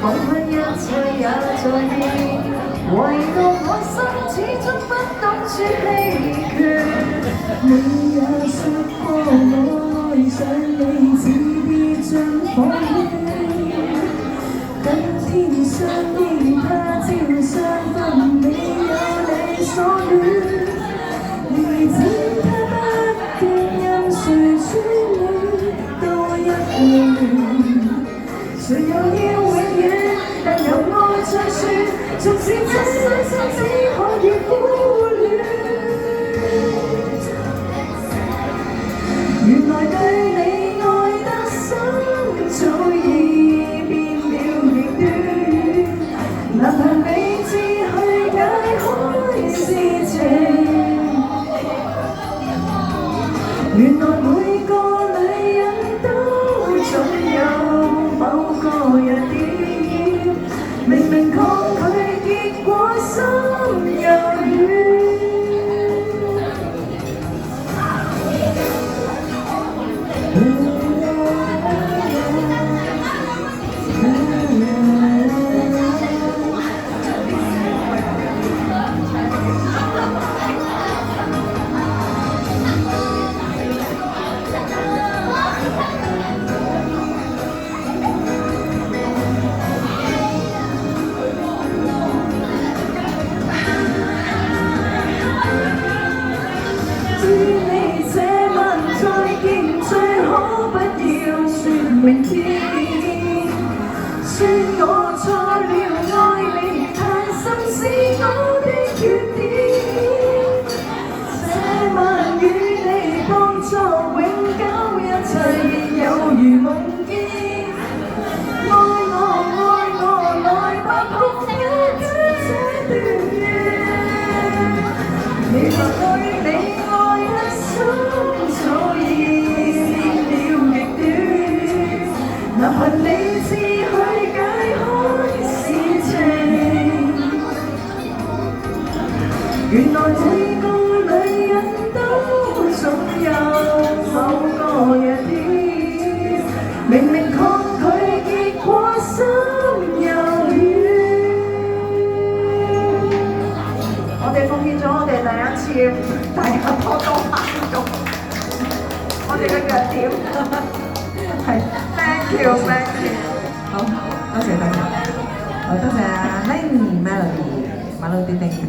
彷彿一切也在變，唯獨我心始終不懂說棄權。你也說過我愛上你，只必將火圈。今天相依他朝相分，你有你所戀。如此他不見任誰處理都一樣。誰又要永遠？但有愛在說，縱使這世上只可以苦戀。原來對你愛得深，早已變了極端。難憑理智去解開事情。原來每個女人都總有某個弱點，明明抗拒結果心又軟。明天，算我錯了，愛你太深是我的缺點。這晚與你當作永久，一切有如夢見。愛我，來吧，抱緊這段緣。原來對你愛得深，早已難憑理智去解開事情。原來每個女人都總有某個弱點，明明抗拒結果心又軟。我哋奉獻咗我哋第一次，大家多多包容我哋嘅弱點。係 ，thank you，thank you， 好，多謝，好多謝 Melody，Melody，Melody，thank you。